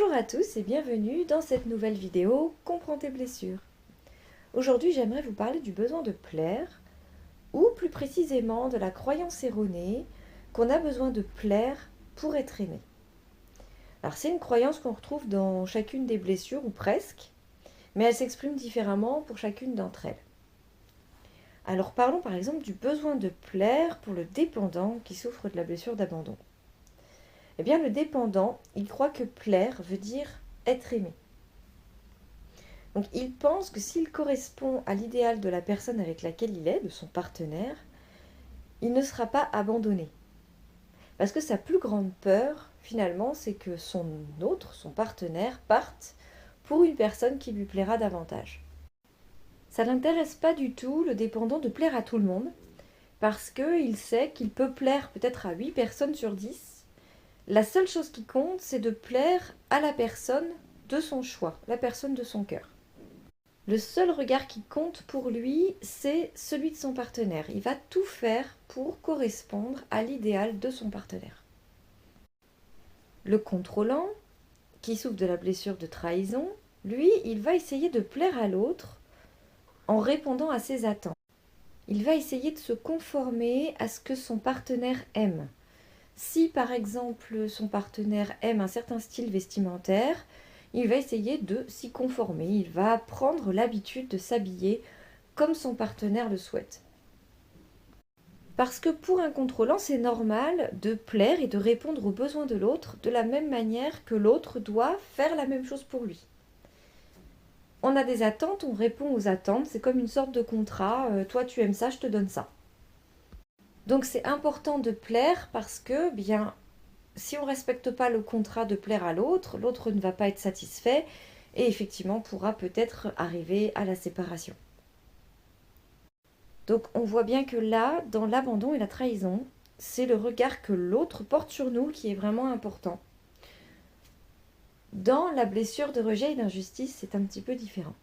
Bonjour à tous et bienvenue dans cette nouvelle vidéo Comprends tes blessures. Aujourd'hui, j'aimerais vous parler du besoin de plaire, ou plus précisément de la croyance erronée qu'on a besoin de plaire pour être aimé. Alors c'est une croyance qu'on retrouve dans chacune des blessures, ou presque, mais elle s'exprime différemment pour chacune d'entre elles. Alors parlons par exemple du besoin de plaire pour le dépendant qui souffre de la blessure d'abandon. Eh bien le dépendant, il croit que plaire veut dire être aimé. Donc il pense que s'il correspond à l'idéal de la personne avec laquelle il est, de son partenaire, il ne sera pas abandonné. Parce que sa plus grande peur, finalement, c'est que son partenaire, parte pour une personne qui lui plaira davantage. Ça n'intéresse pas du tout le dépendant de plaire à tout le monde, parce qu'il sait qu'il peut plaire peut-être à 8 personnes sur 10. La seule chose qui compte, c'est de plaire à la personne de son choix, la personne de son cœur. Le seul regard qui compte pour lui, c'est celui de son partenaire. Il va tout faire pour correspondre à l'idéal de son partenaire. Le contrôlant, qui souffre de la blessure de trahison, lui, il va essayer de plaire à l'autre en répondant à ses attentes. Il va essayer de se conformer à ce que son partenaire aime. Si par exemple son partenaire aime un certain style vestimentaire, il va essayer de s'y conformer. Il va prendre l'habitude de s'habiller comme son partenaire le souhaite. Parce que pour un contrôlant, c'est normal de plaire et de répondre aux besoins de l'autre de la même manière que l'autre doit faire la même chose pour lui. On a des attentes, on répond aux attentes, c'est comme une sorte de contrat, toi tu aimes ça, je te donne ça. Donc c'est important de plaire parce que, bien, si on ne respecte pas le contrat de plaire à l'autre, l'autre ne va pas être satisfait et effectivement pourra peut-être arriver à la séparation. Donc on voit bien que là, dans l'abandon et la trahison, c'est le regard que l'autre porte sur nous qui est vraiment important. Dans la blessure de rejet et d'injustice, c'est un petit peu différent.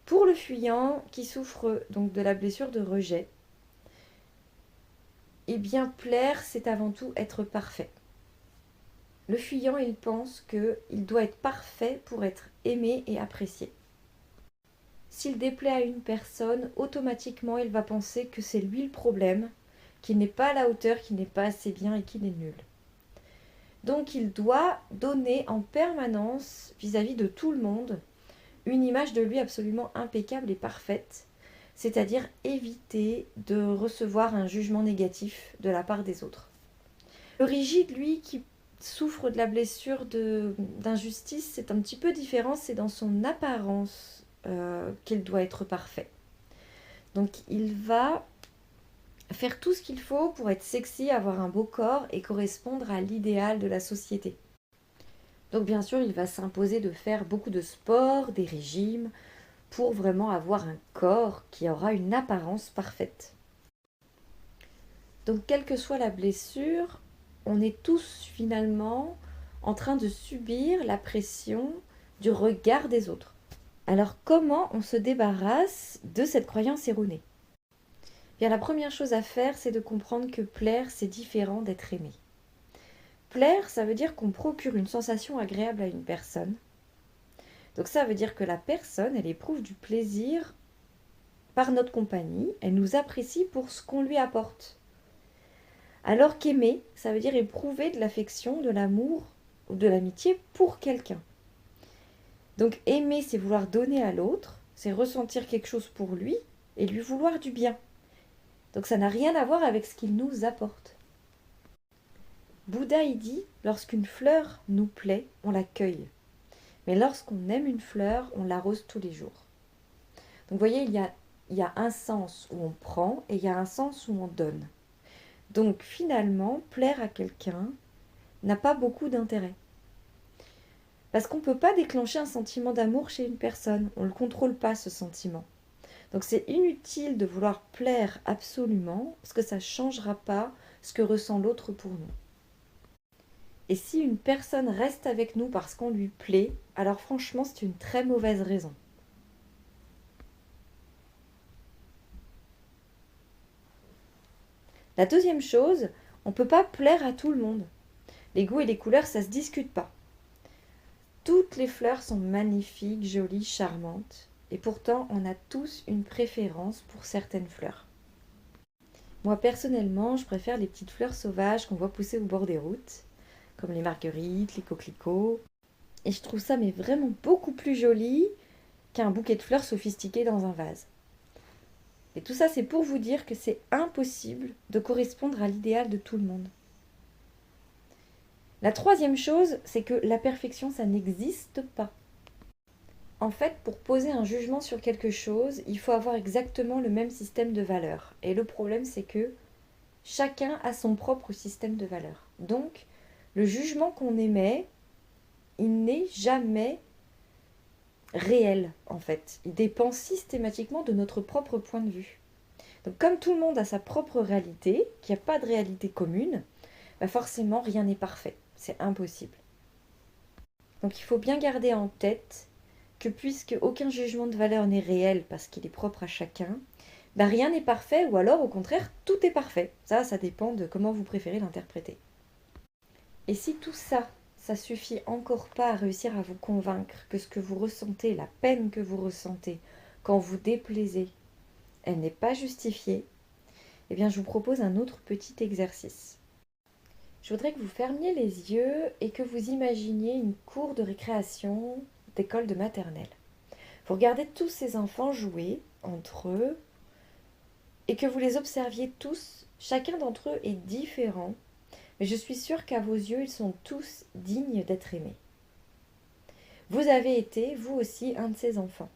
Pour le fuyant qui souffre donc de la blessure de rejet, eh bien plaire, c'est avant tout être parfait. Le fuyant, il pense qu'il doit être parfait pour être aimé et apprécié. S'il déplaît à une personne, automatiquement, il va penser que c'est lui le problème, qu'il n'est pas à la hauteur, qu'il n'est pas assez bien et qu'il est nul. Donc il doit donner en permanence, vis-à-vis de tout le monde, une image de lui absolument impeccable et parfaite, c'est-à-dire éviter de recevoir un jugement négatif de la part des autres. Le rigide, lui, qui souffre de la blessure d'injustice, c'est un petit peu différent, c'est dans son apparence qu'il doit être parfait. Donc il va faire tout ce qu'il faut pour être sexy, avoir un beau corps et correspondre à l'idéal de la société. Donc bien sûr, il va s'imposer de faire beaucoup de sport, des régimes, pour vraiment avoir un corps qui aura une apparence parfaite. Donc quelle que soit la blessure, on est tous finalement en train de subir la pression du regard des autres. Alors comment on se débarrasse de cette croyance erronée ? Bien, la première chose à faire, c'est de comprendre que plaire, c'est différent d'être aimé. Plaire, ça veut dire qu'on procure une sensation agréable à une personne. Donc ça veut dire que la personne, elle éprouve du plaisir par notre compagnie, elle nous apprécie pour ce qu'on lui apporte. Alors qu'aimer, ça veut dire éprouver de l'affection, de l'amour ou de l'amitié pour quelqu'un. Donc aimer, c'est vouloir donner à l'autre, c'est ressentir quelque chose pour lui et lui vouloir du bien. Donc ça n'a rien à voir avec ce qu'il nous apporte. Bouddha, il dit, lorsqu'une fleur nous plaît, on la cueille. Mais lorsqu'on aime une fleur, on l'arrose tous les jours. Donc vous voyez, il y a un sens où on prend et il y a un sens où on donne. Donc finalement, plaire à quelqu'un n'a pas beaucoup d'intérêt. Parce qu'on ne peut pas déclencher un sentiment d'amour chez une personne. On ne le contrôle pas, ce sentiment. Donc c'est inutile de vouloir plaire absolument, parce que ça ne changera pas ce que ressent l'autre pour nous. Et si une personne reste avec nous parce qu'on lui plaît, alors franchement, c'est une très mauvaise raison. La deuxième chose, on ne peut pas plaire à tout le monde. Les goûts et les couleurs, ça ne se discute pas. Toutes les fleurs sont magnifiques, jolies, charmantes. Et pourtant, on a tous une préférence pour certaines fleurs. Moi, personnellement, je préfère les petites fleurs sauvages qu'on voit pousser au bord des routes, comme les marguerites, les coquelicots. Et je trouve ça mais vraiment beaucoup plus joli qu'un bouquet de fleurs sophistiqué dans un vase. Et tout ça, c'est pour vous dire que c'est impossible de correspondre à l'idéal de tout le monde. La troisième chose, c'est que la perfection, ça n'existe pas. En fait, pour poser un jugement sur quelque chose, il faut avoir exactement le même système de valeurs. Et le problème, c'est que chacun a son propre système de valeurs. Donc, le jugement qu'on émet, il n'est jamais réel, en fait. Il dépend systématiquement de notre propre point de vue. Donc, comme tout le monde a sa propre réalité, qu'il n'y a pas de réalité commune, bah forcément, rien n'est parfait. C'est impossible. Donc, il faut bien garder en tête que puisque aucun jugement de valeur n'est réel parce qu'il est propre à chacun, bah rien n'est parfait ou alors au contraire tout est parfait. Ça dépend de comment vous préférez l'interpréter. Et si tout ça, ça suffit encore pas à réussir à vous convaincre que ce que vous ressentez, la peine que vous ressentez quand vous déplaisez, elle n'est pas justifiée, eh bien je vous propose un autre petit exercice. Je voudrais que vous fermiez les yeux et que vous imaginiez une cour de récréation d'école de maternelle. Vous regardez tous ces enfants jouer entre eux et que vous les observiez tous. Chacun d'entre eux est différent, mais je suis sûre qu'à vos yeux, ils sont tous dignes d'être aimés. Vous avez été, vous aussi, un de ces enfants.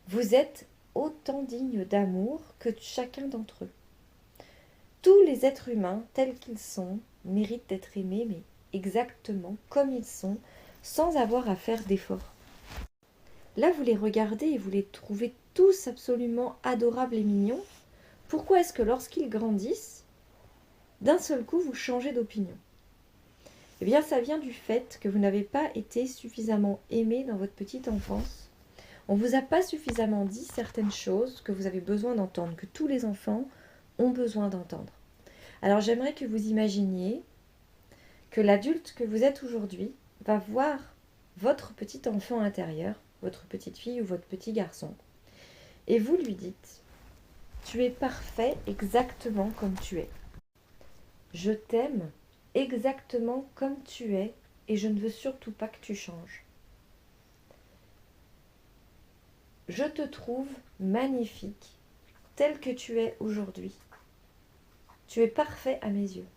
Vous êtes autant digne d'amour que chacun d'entre eux. Tous les êtres humains, tels qu'ils sont, méritent d'être aimés, mais exactement comme ils sont, sans avoir à faire d'efforts. Là, vous les regardez et vous les trouvez tous absolument adorables et mignons. Pourquoi est-ce que lorsqu'ils grandissent, d'un seul coup, vous changez d'opinion? Eh bien, ça vient du fait que vous n'avez pas été suffisamment aimé dans votre petite enfance. On ne vous a pas suffisamment dit certaines choses que vous avez besoin d'entendre, que tous les enfants ont besoin d'entendre. Alors, j'aimerais que vous imaginiez que l'adulte que vous êtes aujourd'hui va voir votre petit enfant intérieur, votre petite fille ou votre petit garçon, et vous lui dites: tu es parfait exactement comme tu es. Je t'aime exactement comme tu es et je ne veux surtout pas que tu changes. Je te trouve magnifique tel que tu es aujourd'hui. Tu es parfait à mes yeux.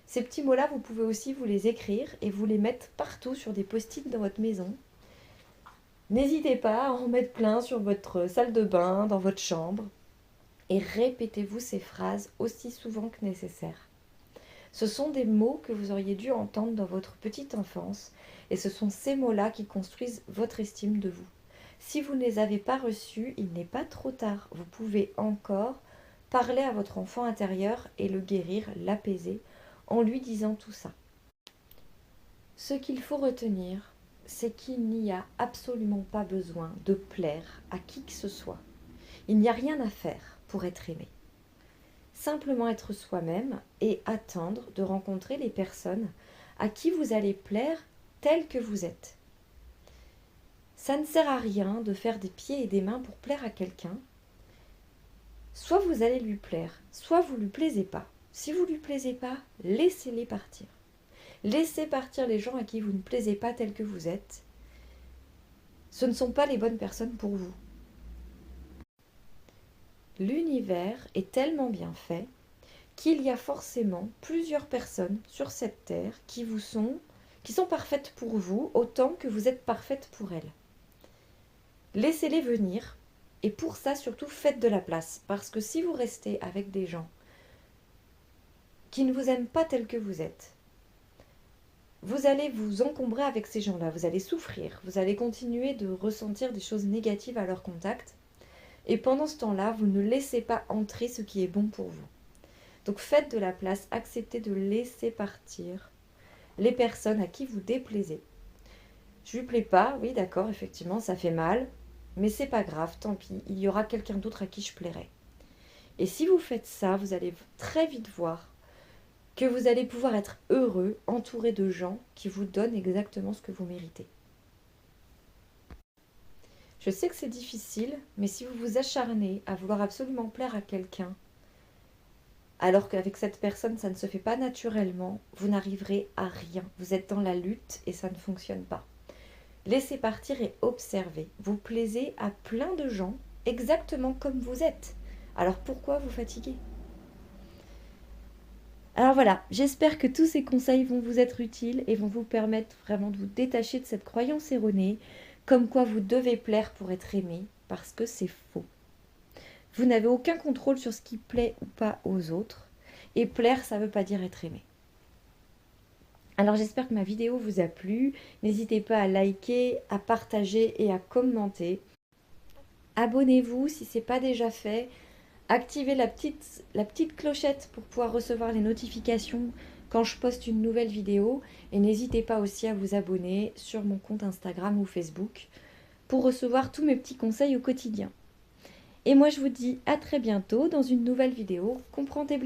Ces petits mots-là, vous pouvez aussi vous les écrire et vous les mettre partout sur des post-it dans votre maison. N'hésitez pas à en mettre plein sur votre salle de bain, dans votre chambre. Et répétez-vous ces phrases aussi souvent que nécessaire. Ce sont des mots que vous auriez dû entendre dans votre petite enfance et ce sont ces mots-là qui construisent votre estime de vous. Si vous ne les avez pas reçus, il n'est pas trop tard. Vous pouvez encore parler à votre enfant intérieur et le guérir, l'apaiser en lui disant tout ça. Ce qu'il faut retenir, c'est qu'il n'y a absolument pas besoin de plaire à qui que ce soit. Il n'y a rien à faire pour être aimé. Simplement être soi-même et attendre de rencontrer les personnes à qui vous allez plaire tels que vous êtes. Ça ne sert à rien de faire des pieds et des mains pour plaire à quelqu'un. Soit vous allez lui plaire, soit vous ne lui plaisez pas. Si vous ne lui plaisez pas, laissez-les partir. Laissez partir les gens à qui vous ne plaisez pas tels que vous êtes. Ce ne sont pas les bonnes personnes pour vous. L'univers est tellement bien fait qu'il y a forcément plusieurs personnes sur cette terre qui sont parfaites pour vous autant que vous êtes parfaite pour elles. Laissez-les venir et pour ça surtout faites de la place parce que si vous restez avec des gens qui ne vous aiment pas tel que vous êtes, vous allez vous encombrer avec ces gens-là, vous allez souffrir, vous allez continuer de ressentir des choses négatives à leur contact. Et pendant ce temps-là, vous ne laissez pas entrer ce qui est bon pour vous. Donc faites de la place, acceptez de laisser partir les personnes à qui vous déplaisez. Je lui plais pas, oui d'accord, effectivement, ça fait mal, mais c'est pas grave, tant pis, il y aura quelqu'un d'autre à qui je plairai. Et si vous faites ça, vous allez très vite voir que vous allez pouvoir être heureux, entouré de gens qui vous donnent exactement ce que vous méritez. Je sais que c'est difficile, mais si vous vous acharnez à vouloir absolument plaire à quelqu'un, alors qu'avec cette personne, ça ne se fait pas naturellement, vous n'arriverez à rien. Vous êtes dans la lutte et ça ne fonctionne pas. Laissez partir et observez. Vous plaisez à plein de gens exactement comme vous êtes. Alors pourquoi vous fatiguer? Alors voilà, j'espère que tous ces conseils vont vous être utiles et vont vous permettre vraiment de vous détacher de cette croyance erronée, comme quoi vous devez plaire pour être aimé, parce que c'est faux. Vous n'avez aucun contrôle sur ce qui plaît ou pas aux autres, et plaire, ça ne veut pas dire être aimé. Alors j'espère que ma vidéo vous a plu, n'hésitez pas à liker, à partager et à commenter. Abonnez-vous si ce n'est pas déjà fait. Activez la petite clochette pour pouvoir recevoir les notifications quand je poste une nouvelle vidéo. Et n'hésitez pas aussi à vous abonner sur mon compte Instagram ou Facebook pour recevoir tous mes petits conseils au quotidien. Et moi je vous dis à très bientôt dans une nouvelle vidéo. Comprends tes blessures.